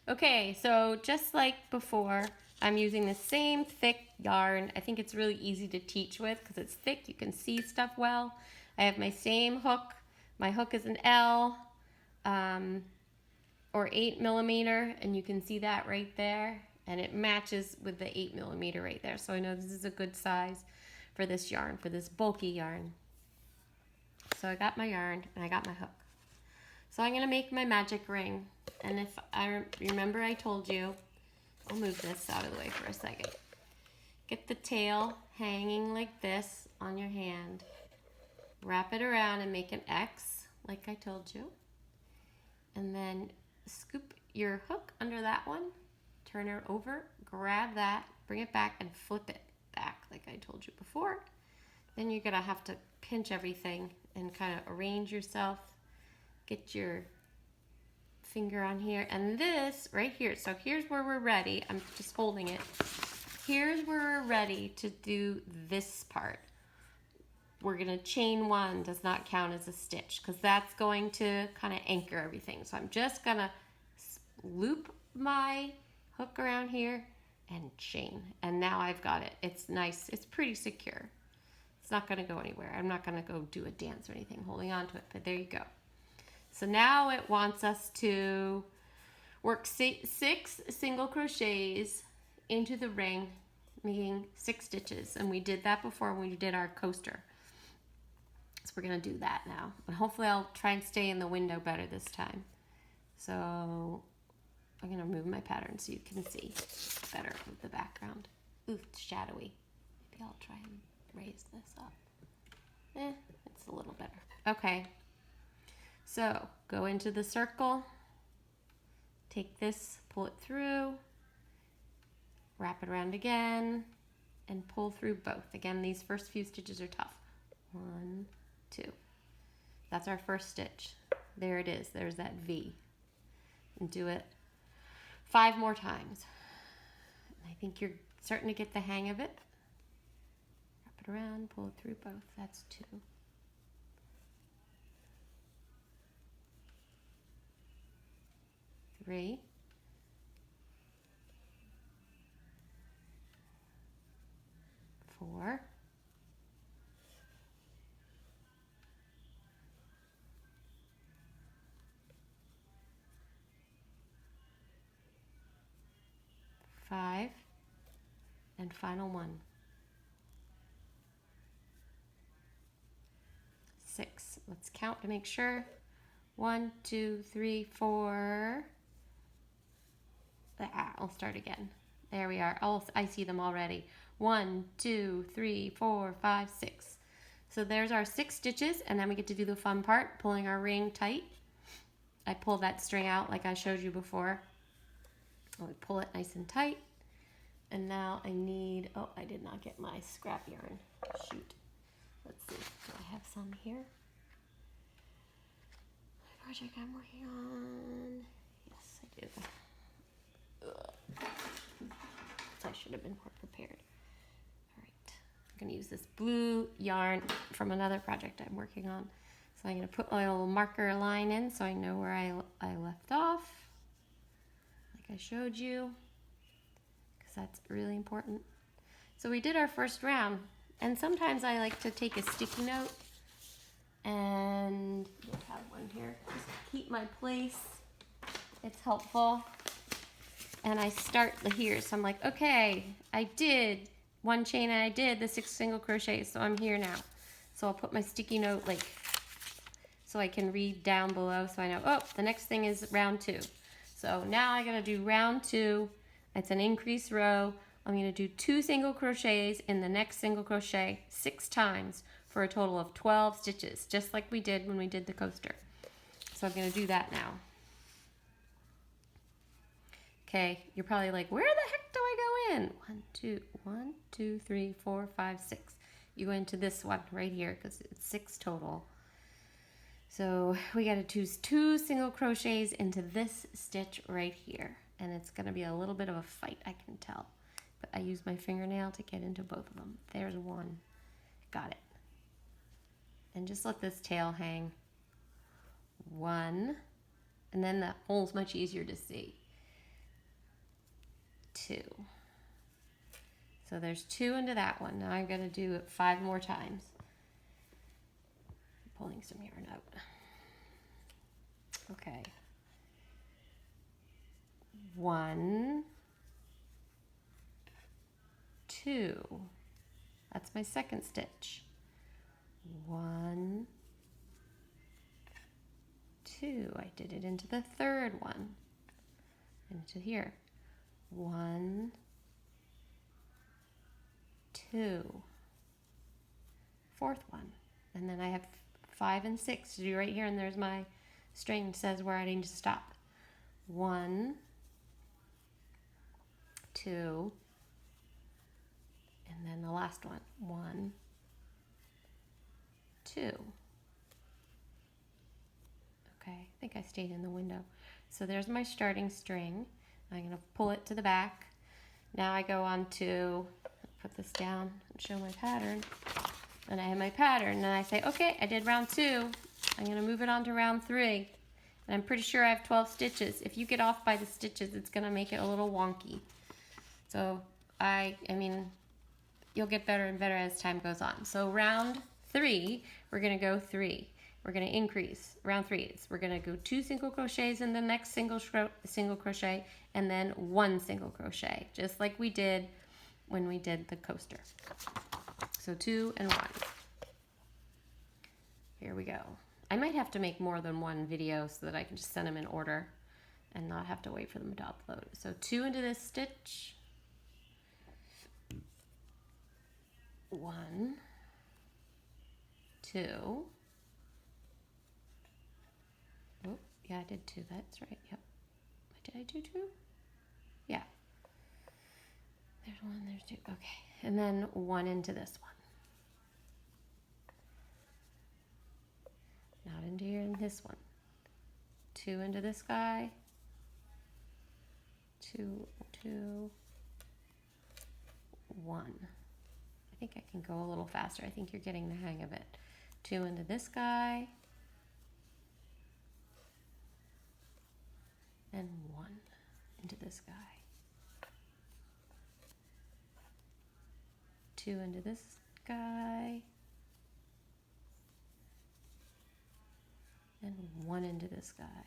Okay, so just like before, I'm using the same thick yarn. I think it's really easy to teach with because it's thick. You can see stuff well. I have my same hook. My hook is an L or 8mm, and you can see that right there. And it matches with the 8mm right there. So I know this is a good size for this yarn, for this bulky yarn. So I got my yarn and I got my hook. So I'm going to make my magic ring. And if I remember, I told you, I'll move this out of the way for a second. Get the tail hanging like this on your hand. Wrap it around and make an X, like I told you. And then scoop your hook under that one, turn it over, grab that, bring it back, and flip it back, like I told you before. Then you're going to have to pinch everything and kind of arrange yourself. Get your finger on here, and this right here. So here's where we're ready. I'm just holding it. Here's where we're ready to do this part. We're gonna chain one, does not count as a stitch because that's going to kind of anchor everything. So I'm just gonna loop my hook around here and chain. And now I've got it. It's nice, it's pretty secure. It's not gonna go anywhere. I'm not gonna go do a dance or anything holding on to it, but there you go. So now it wants us to work 6 single crochets into the ring, making 6 stitches. And we did that before when we did our coaster. So we're gonna do that now. But hopefully I'll try and stay in the window better this time. So I'm gonna move my pattern so you can see better with the background. Ooh, it's shadowy. Maybe I'll try and raise this up. It's a little better. Okay. So go into the circle, take this, pull it through, wrap it around again, and pull through both. Again, these first few stitches are tough. 1, 2. That's our first stitch. There it is. There's that V. And do it 5 more times. And I think you're starting to get the hang of it. Wrap it around, pull it through both. That's 2. 3, 4, 5, and final one. 6. Let's count to make sure. 1, 2, 3, 4. I'll start again. There we are. Oh, I see them already. 1, 2, 3, 4, 5, 6. So there's our 6 stitches, and then we get to do the fun part, pulling our ring tight. I pull that string out like I showed you before. We pull it nice and tight. And now I need, oh, I did not get my scrap yarn. Shoot. Let's see. Do I have some here? My project I'm working on. Yes, I do. So I should have been more prepared. All right, I'm gonna use this blue yarn from another project I'm working on. So I'm gonna put my little marker line in so I know where I left off, like I showed you, because that's really important. So we did our first round, and sometimes I like to take a sticky note and I have one here, just to keep my place. It's helpful. And I start here, so I'm like, okay, I did 1 chain and I did the 6 single crochets, so I'm here now. So I'll put my sticky note like, so I can read down below so I know, oh, the next thing is round 2. So now I'm gonna do round 2. It's an increased row. I'm gonna do 2 single crochets in the next single crochet 6 times for a total of 12 stitches, just like we did when we did the coaster. So I'm gonna do that now. Okay, you're probably like, where the heck do I go in? 1, 2, 3, 4, 5, 6. You go into this one right here because it's 6 total. So we got to choose 2 single crochets into this stitch right here. And it's going to be a little bit of a fight, I can tell. But I use my fingernail to get into both of them. There's 1. Got it. And just let this tail hang. 1. And then the hole's much easier to see. 2. So there's 2 into that one. Now I'm going to do it 5 more times. I'm pulling some yarn out. Okay. 1, 2. That's my second stitch. 1, 2. I did it into the third one. Into here. 1, 2. Fourth one. And then I have 5 and 6 to do right here, and there's my string that says where I need to stop. 1, 2, and then the last one. 1, 2. Okay, I think I stayed in the window. So there's my starting string. I'm going to pull it to the back. Now I go on to put this down and show my pattern. And I have my pattern, and I say, okay, I did round 2. I'm going to move it on to round 3. And I'm pretty sure I have 12 stitches. If you get off by the stitches, it's going to make it a little wonky. So I mean, you'll get better and better as time goes on. So round 3, we're going to go 3. We're going to increase. Round 3 is we're going to go 2 single crochets in the next single crochet, and then 1 single crochet, just like we did when we did the coaster. So 2 and 1. Here we go. I might have to make more than one video so that I can just send them in order and not have to wait for them to upload. So 2 into this stitch. 1, 2. Oh, yeah, I did 2. That's right. Yep. Did I do 2? Yeah. There's 1, there's 2. Okay. And then 1 into this one. Not into here in this one. 2 into this guy. 2, 2, 1. I think I can go a little faster. I think you're getting the hang of it. 2 into this guy. And 1 into this guy. 2 into this guy. And 1 into this guy.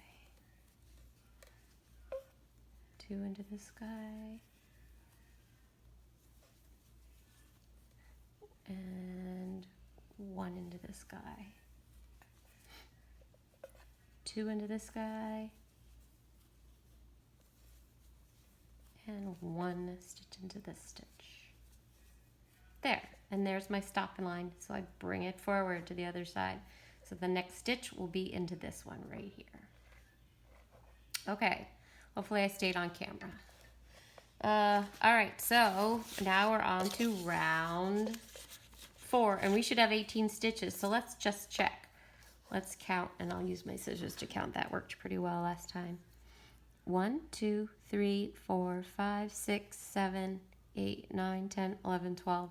2 into this guy. And 1 into this guy. 2 into this guy. And 1 stitch into this stitch. There, and there's my stopping line. So I bring it forward to the other side. So the next stitch will be into this one right here. Okay, hopefully I stayed on camera. All right, so now we're on to round 4, and we should have 18 stitches. So let's just check. Let's count, and I'll use my scissors to count. That worked pretty well last time. 1, 2, 3, 4, 5, 6, 7, 8, 9, 10, 11, 12,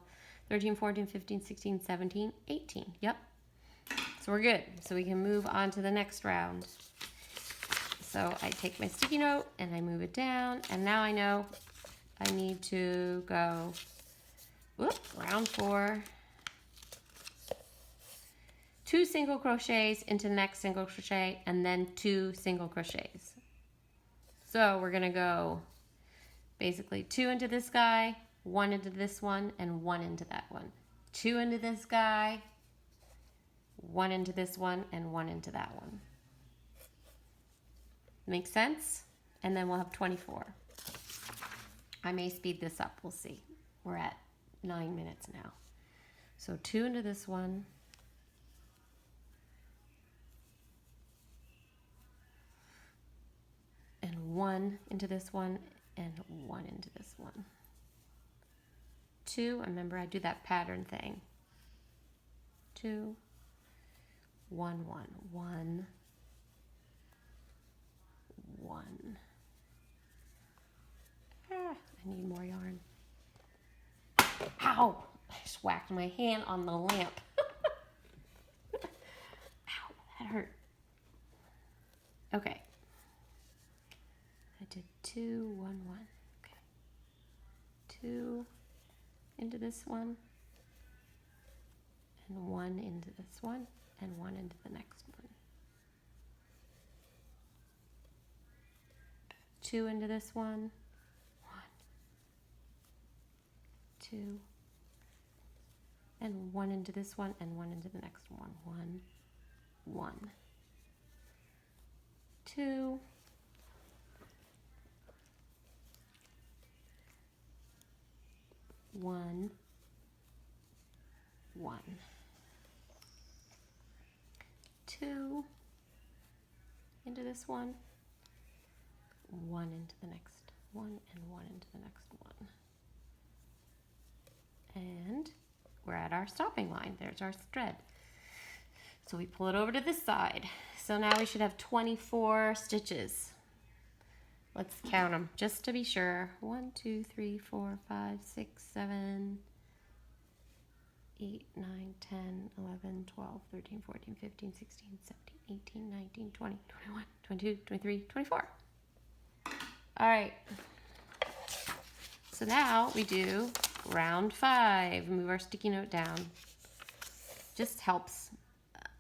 13, 14, 15, 16, 17, 18. Yep. So we're good. So we can move on to the next round. So I take my sticky note and I move it down, and now I know I need to go round 4. 2 single crochets into the next single crochet, and then 2 single crochets. So we're gonna go basically 2 into this guy, 1 into this one, and 1 into that one. 2 into this guy, 1 into this one, and 1 into that one. Make sense? And then we'll have 24. I may speed this up, we'll see. We're at 9 minutes now. So 2 into this one. And 1 into this one, and 1 into this one. 2, remember I do that pattern thing. 2, 1, 1, 1, 1. I need more yarn. Ow! I just whacked my hand on the lamp. Ow, that hurt. Okay. I did 2, 1, 1. Okay. 2 into this one, and 1 into this one, and 1 into the next one. 2 into this one, 1, 2, and 1 into this one, and 1 into the next one. 1, 1, 2, 1, 1, 2 into this one, 1 into the next one, and 1 into the next one. And we're at our stopping line. There's our thread. So we pull it over to this side. So now we should have 24 stitches. Let's count them just to be sure. 1, 2, 3, 4, 5, 6, 7, 8, 9, 10, 11, 12, 13, 14, 15, 16, 17, 18, 19, 20, 21, 22, 23, 24. All right. So now we do round 5. Move our sticky note down. Just helps.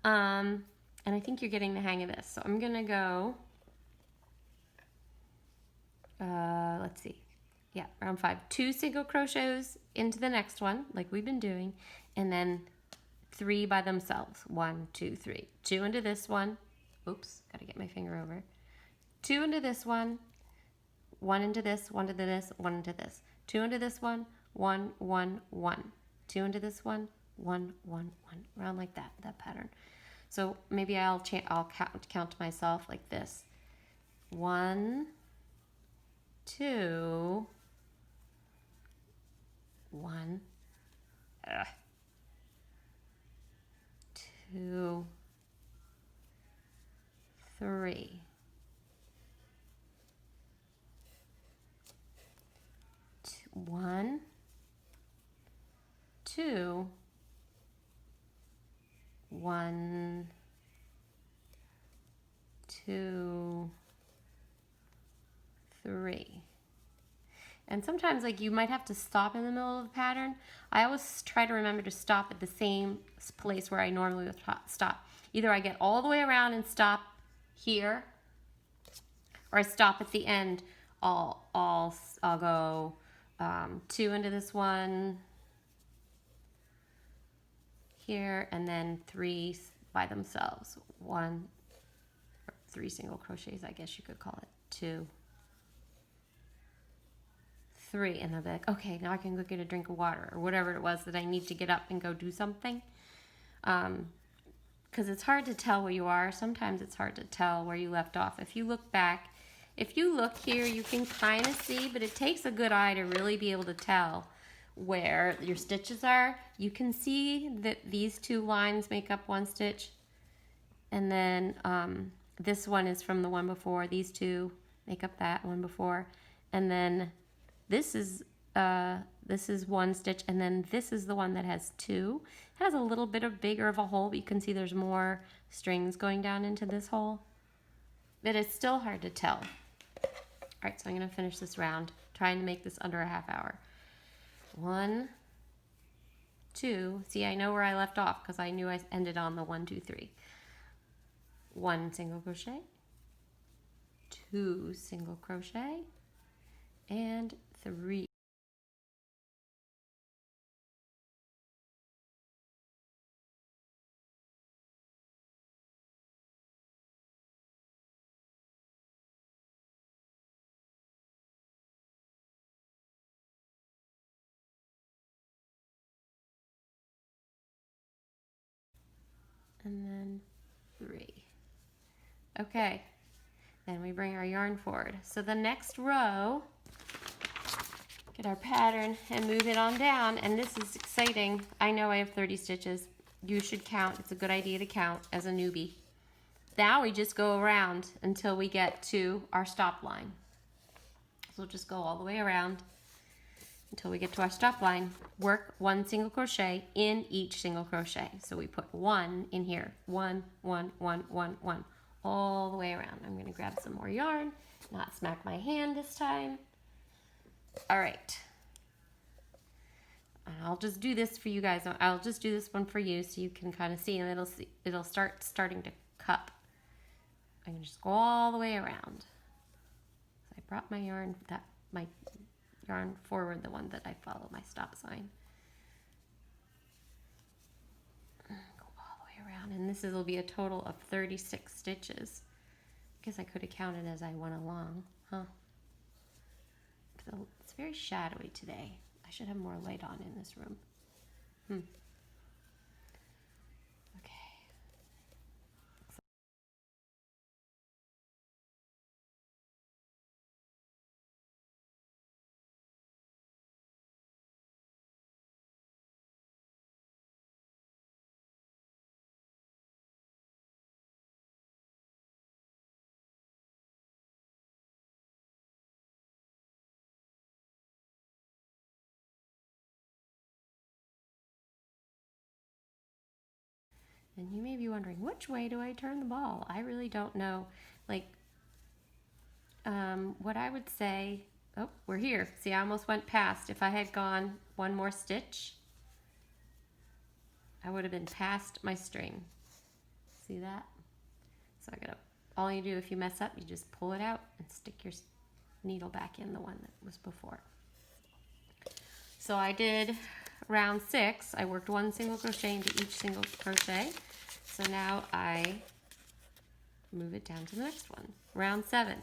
And I think you're getting the hang of this. So I'm gonna go, let's see. Yeah, round 5. 2 single crochets into the next one, like we've been doing, and then 3 by themselves. 1, 2, 3. 2 into this one. Oops, gotta get my finger over. 2 into this one. 1 into this, 1 into this, 1 into this. 2 into this one, 1, 1, 1. 2 into this one, 1, 1, 1. Around like that pattern. So maybe I'll count myself like this. 1, 2, 1, 2, 3. 1, 2, 1, 2, 3. And sometimes like you might have to stop in the middle of the pattern. I always try to remember to stop at the same place where I normally would stop. Either I get all the way around and stop here, or I stop at the end. I'll go 2 into this one here, and then 3 by themselves. 1, 3 single crochets, I guess you could call it. 2, 3, and they'll be like, okay, now I can go get a drink of water, or whatever it was that I need to get up and go do something. Because it's hard to tell where you are. Sometimes it's hard to tell where you left off. If you look back, if you look here, you can kind of see, but it takes a good eye to really be able to tell where your stitches are. You can see that these 2 lines make up 1 stitch, and then this one is from the one before. These 2 make up that one before, and then this is 1 stitch, and then this is the one that has 2. It has a little bit of bigger of a hole, but you can see there's more strings going down into this hole, but it's still hard to tell. All right, so I'm going to finish this round, trying to make this under a half hour. 1, 2. See, I know where I left off because I knew I ended on the 1, 2, 3. 1 single crochet, 2 single crochet, and 3. And then 3. Okay, then we bring our yarn forward. So the next row, get our pattern and move it on down. And this is exciting. I know I have 30 stitches. You should count. It's a good idea to count as a newbie. Now we just go around until we get to our stop line. So we'll just go all the way around until we get to our stop line. Work 1 single crochet in each single crochet. So we put 1 in here. 1, 1, 1, 1, 1. All the way around. I'm going to grab some more yarn, not smack my hand this time. All right. And I'll just do this for you guys. I'll just do this one for you so you can kind of see, and it'll starting to cup. I can just go all the way around. So I brought my yarn forward, the one that I follow my stop sign. Go all the way around, and this will be a total of 36 stitches. I guess I could have counted as I went along, huh? It's very shadowy today. I should have more light on in this room. Okay. And you may be wondering, which way do I turn the ball? I really don't know. Like, what I would say, oh, we're here. See, I almost went past. If I had gone one more stitch, I would have been past my string. See that? So all you do if you mess up, you just pull it out and stick your needle back in the one that was before. So I did round 6. I worked 1 single crochet into each single crochet. So now I move it down to the next one. Round 7.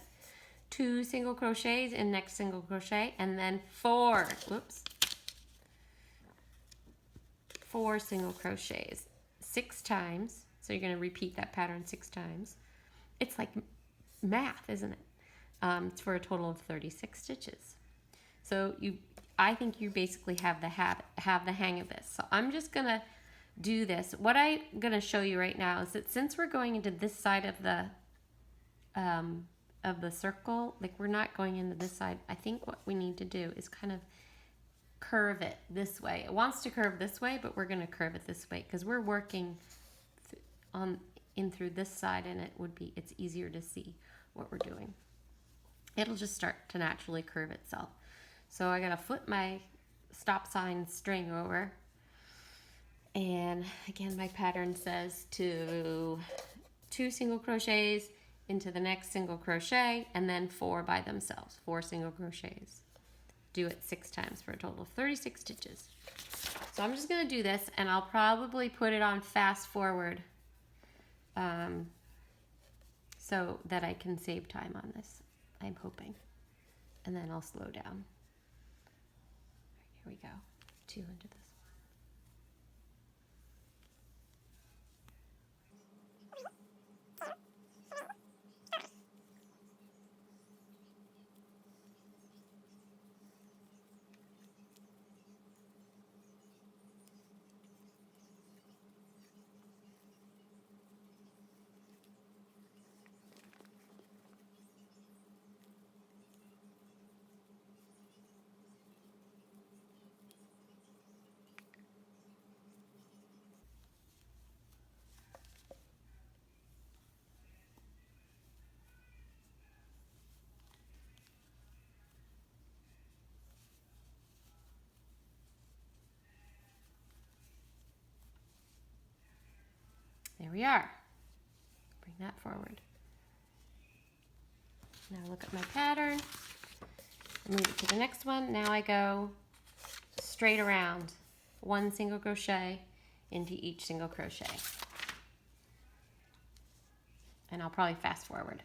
2 single crochets in next single crochet, and then 4 single crochets 6 times. So you're going to repeat that pattern 6 times. It's like math, isn't it? It's for a total of 36 stitches. So I think you basically have the hang of this. So I'm just going to do this. What I'm going to show you right now is that since we're going into this side of the circle, like we're not going into this side, I think what we need to do is kind of curve it this way. It wants to curve this way, but we're going to curve it this way because we're working in through this side, and it's easier to see what we're doing. It'll just start to naturally curve itself. So I gotta flip my stop sign string over, and again my pattern says to 2 single crochets into the next single crochet, and then 4 by themselves, 4 single crochets. Do it 6 times for a total of 36 stitches. So I'm just gonna do this, and I'll probably put it on fast forward so that I can save time on this, I'm hoping. And then I'll slow down. Here we go. 2 into this. There we are. Bring that forward. Now look at my pattern. Move it to the next one. Now I go straight around, 1 single crochet into each single crochet. And I'll probably fast forward.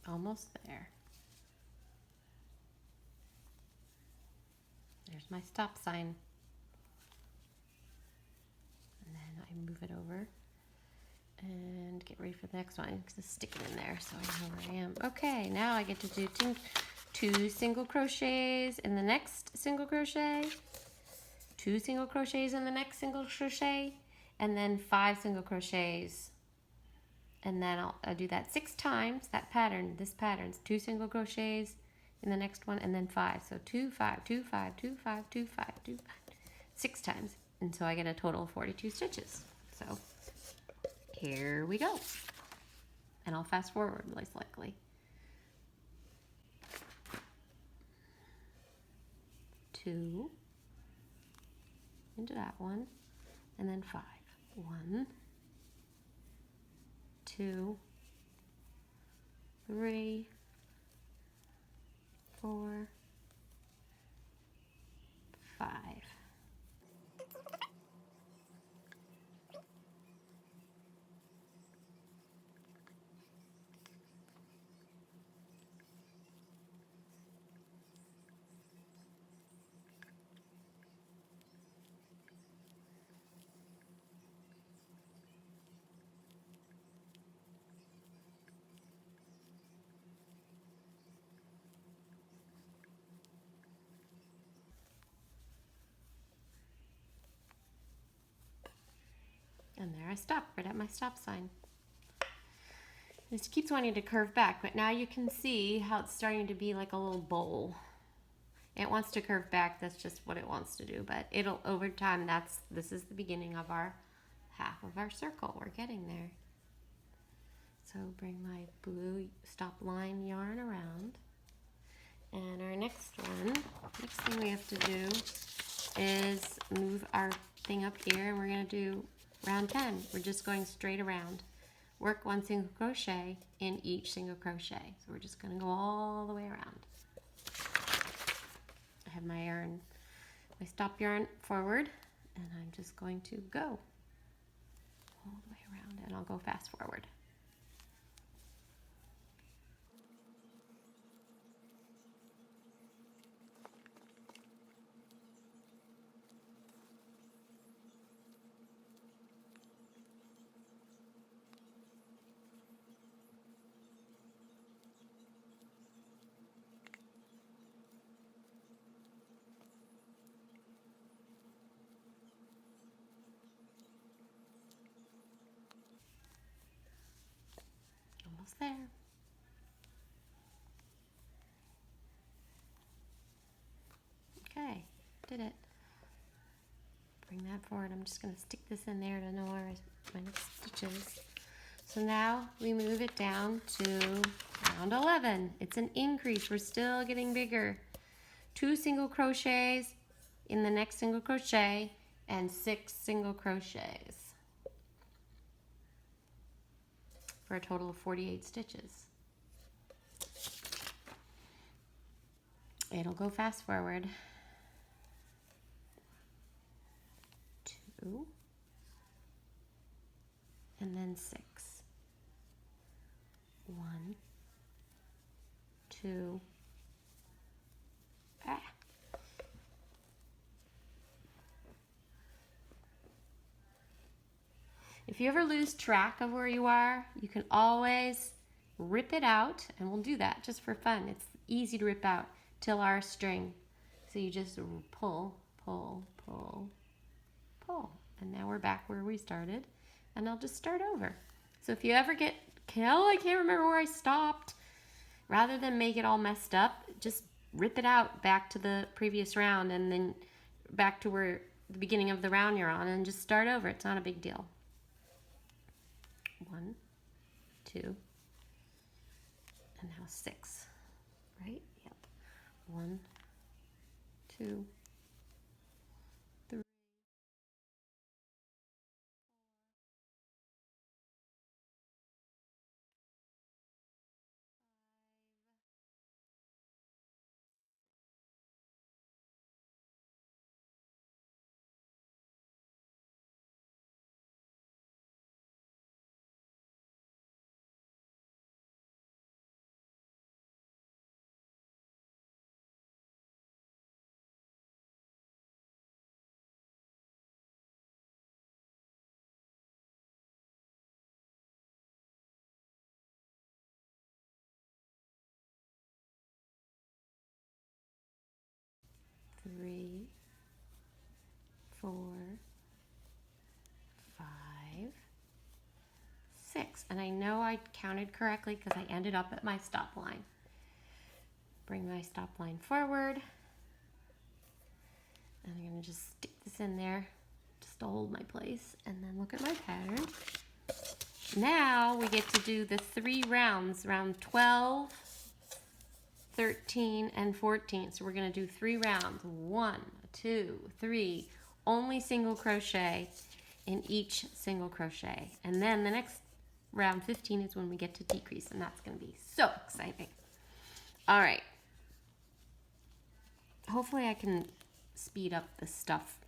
Almost there. There's my stop sign. And then I move it over And get ready for the next one. Just stick it in there so I know where I am. Okay, now I get to do two single crochets in the next single crochet, 2 single crochets in the next single crochet, and then 5 single crochets. And then I'll do that 6 times, that pattern, this pattern's 2 single crochets in the next one, and then 5. So 2, 5, 2, 5, 2, 5, 2, 5, 2, 5, 6 times. And so I get a total of 42 stitches. So here we go. And I'll fast forward most likely. 2 into that one, and then 5. 1, 2, 3, 4, 5. And there I stop, right at my stop sign. It keeps wanting to curve back, but now you can see how it's starting to be like a little bowl. It wants to curve back, that's just what it wants to do, but it'll, over time, this is the beginning of our half of our circle. We're getting there. So bring my blue stop line yarn around. And our next thing we have to do is move our thing up here, and we're gonna do round 10. We're just going straight around. Work 1 single crochet in each single crochet. So we're just gonna go all the way around. I have my yarn, my stop yarn forward, and I'm just going to go all the way around, and I'll go fast forward. Almost there. Okay, did it. Bring that forward. I'm just going to stick this in there to know where my next stitch is. So now we move it down to round 11. It's an increase. We're still getting bigger. 2 single crochets in the next single crochet and 6 single crochets for a total of 48 stitches. It'll go fast forward. 2 and then 6. 1, 2, If you ever lose track of where you are, you can always rip it out, and we'll do that just for fun. It's easy to rip out till our string. So you just pull, pull, pull, pull. And now we're back where we started, and I'll just start over. So if you ever get, oh, I can't remember where I stopped, rather than make it all messed up, just rip it out back to the previous round, and then back to where the beginning of the round you're on, and just start over. It's not a big deal. 1, 2, and now 6, right? Yep. 1, 2, 3, 4, 5, 6. And I know I counted correctly because I ended up at my stop line. Bring my stop line forward. And I'm going to just stick this in there just to hold my place. And then look at my pattern. Now we get to do the 3 rounds, round 12, 13, and 14. So we're going to do 3 rounds. 1, 2, 3. Only single crochet in each single crochet. And then the next round 15 is when we get to decrease, and that's going to be so exciting. All right. Hopefully I can speed up this stuff.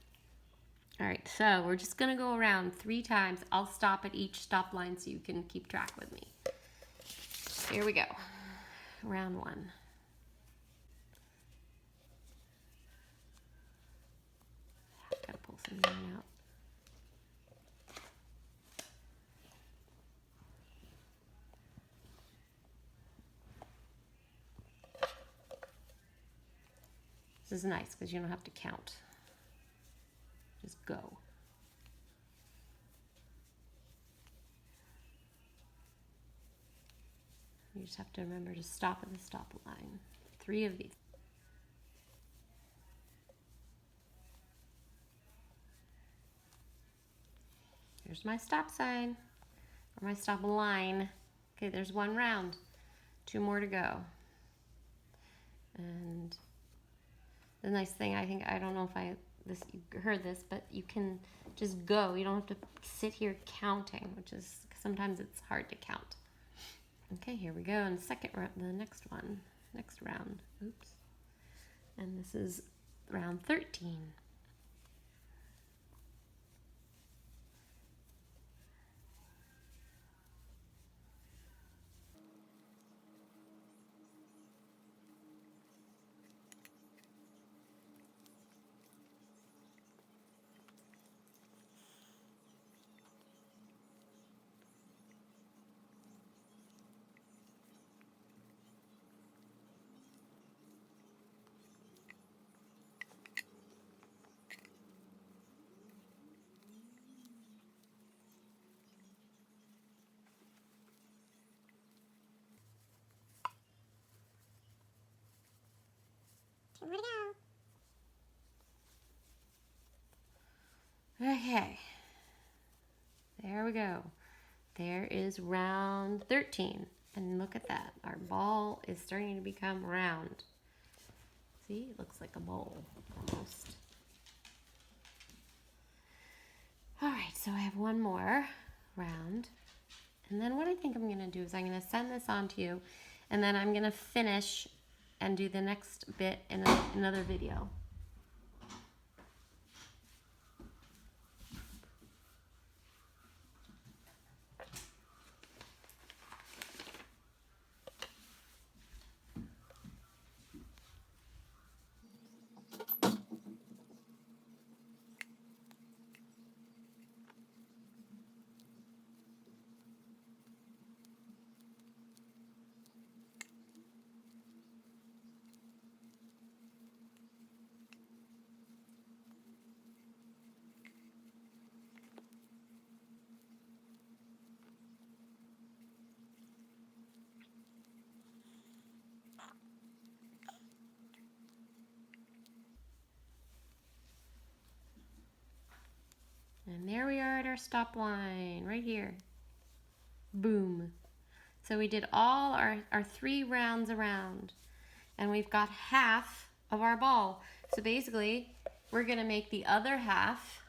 All right, so we're just gonna go around 3 times. I'll stop at each stop line so you can keep track with me. Here we go. Round 1. Gotta pull some yarn out. This is nice because you don't have to count. Just go. You just have to remember to stop at the stop line. 3 of these. Here's my stop sign, or my stop line. Okay, there's 1 round. 2 more to go. And the nice thing, I don't know if you heard this, but you can just go. You don't have to sit here counting, which is, sometimes it's hard to count. Okay, here we go. And the next round. Oops. And this is round 13. Here we go. Okay. There we go. There is round 13. And look at that. Our ball is starting to become round. See, it looks like a bowl almost. All right, so I have 1 more round. And then what I think I'm going to do is I'm going to send this on to you, and then I'm going to finish and do the next bit in another video. And there we are at our stop line, right here. Boom. So we did all our 3 rounds around, and we've got half of our ball. So basically, we're gonna make the other half,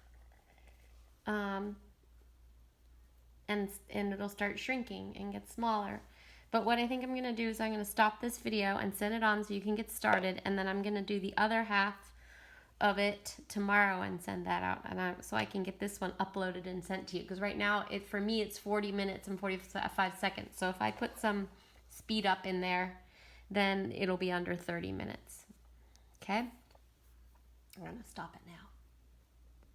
and it'll start shrinking and get smaller. But what I think I'm gonna do is I'm gonna stop this video and send it on so you can get started, and then I'm gonna do the other half of it tomorrow and send that out, and so I can get this one uploaded and sent to you, because right now for me it's 40 minutes and 45 seconds. So if I put some speed up in there, then it'll be under 30 minutes. Okay, I'm gonna stop it now.